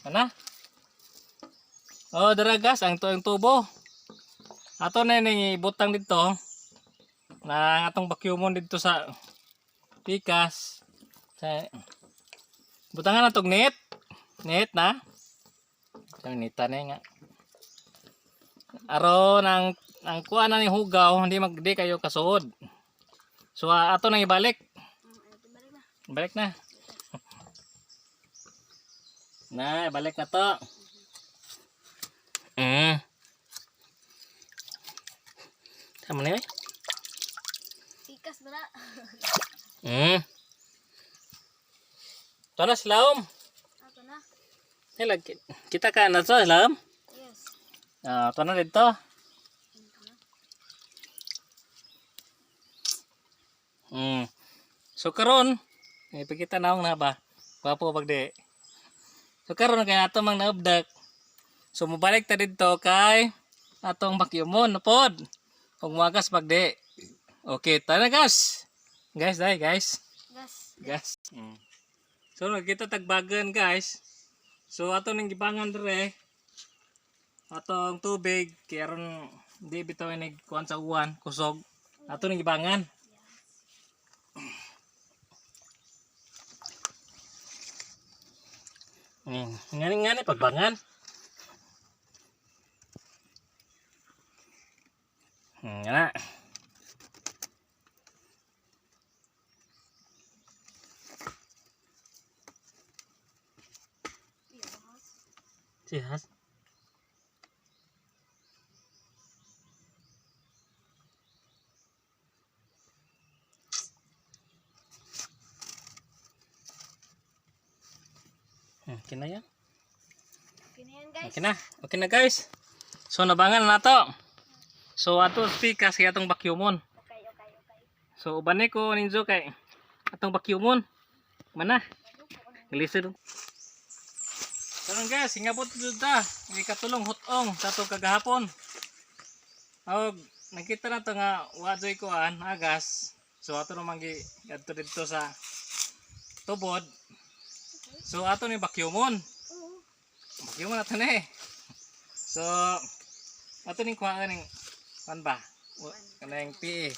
Ana? Oh, daragas ang tubo. Ato na ning ibutang dito na atong vacuumon dito sa pikas. Sa butangan natong net. Net na. Sa nita na nga. Aron ang kuha na ni hugaw hindi kayo kasud. So ato nang ibalik. Balik na. Na, balik na to. Tama na yun. Pikas na. Ito na silaom. Ato na. Kita ka na to silaom. Yes. Ito na dito. So karon, ipakita na akong na ba? Wapo pagdi. So karon kay ato mang naubdak. So mobalik ta dito kay atong vacuumon na pod. Kung wagas pagdi. Okay, tara guys. Guys. Gas. Gas. So kita tagbagan guys. So ato ning gibangan dire. Atong tubig kay aron di bitaw ni kuan sa uwan, kusog. Ato ning gibangan. Ngani pagbangan. Ngana. Sihas. Okay na yan. Okay na yan, guys. Okay na guys. So nabangan na to. So ato pikas kay atong vacuumon. Okay. So ubani ko ninjo kay atong vacuumon. Mana? Gilisod. Karon guys, hingabot jud ta. Ikatulong hutong sa atong kagahapon. Og nakita na to nga wajoy kuan agas. So ato naman gi adto dito sa tubod. So ato ni vacuumon. Vacuumon ato na eh. So ato ning kuha ning kan ba? Kanang PE.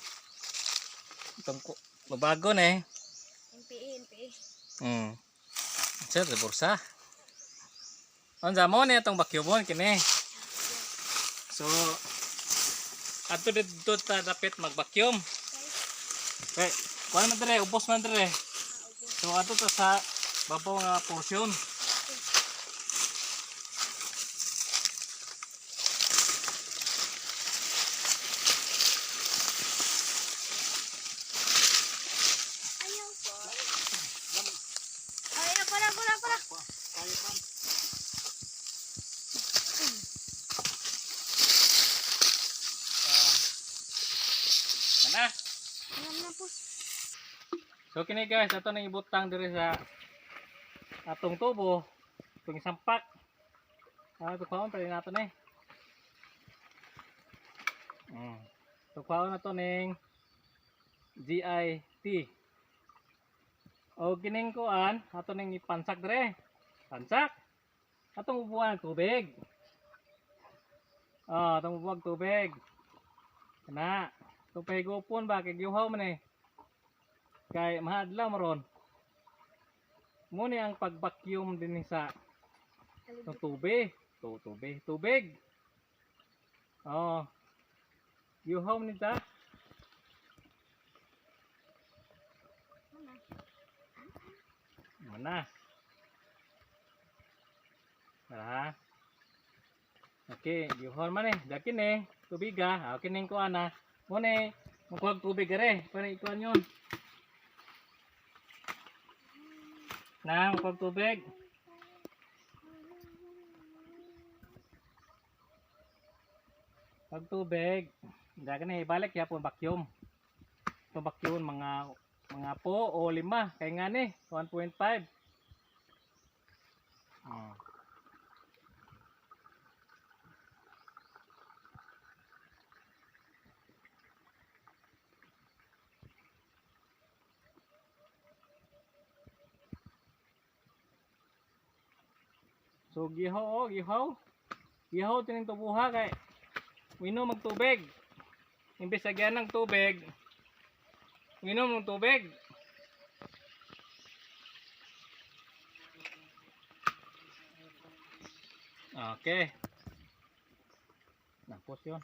Itong mabago na eh. NPE. Sir, bursa. Unsa mo ni atong vacuumon kini. So ato dito ta dapat mag-vacuum. Okay. Kuha man dire, ubos man dire. So ato ta sa babaw nga portion. Ayaw po. Ay, para. Kana. Alam na po. So kini guys, ato nang ibutang dire sa atong tubo, itong sampak. Ito kaon pa rin nato na eh. Ito kaon na to ning GIT. O kining kuan, ato ning ipansak dire. Pansak. Atong ubuan tubig. Atong ubuan tubig. Kana. Itong pahigupon ba, kay giuhaw man eh. Kay mahadlaw maron. Muna ang pag-vacuum din sa tubig. Tubig. Yuhaw nita. Mana? Tara. Okay, yuhaw man eh. Dakin eh. Tubig ah. Okay ning kuan na. Muna magkuhag tubig gare. Para ikuan yun. Nang pagtubig. Pagtubig. Daka na ibalik ya po vacuum. Ito vacuum mga po o 5 kay nga ni 1.5. So gihaw, gihaw. Gihaw tining tubuha kay minom mag tubig. Imbes lagyan ng tubig, minom ng tubig. Okay. Tapos yun.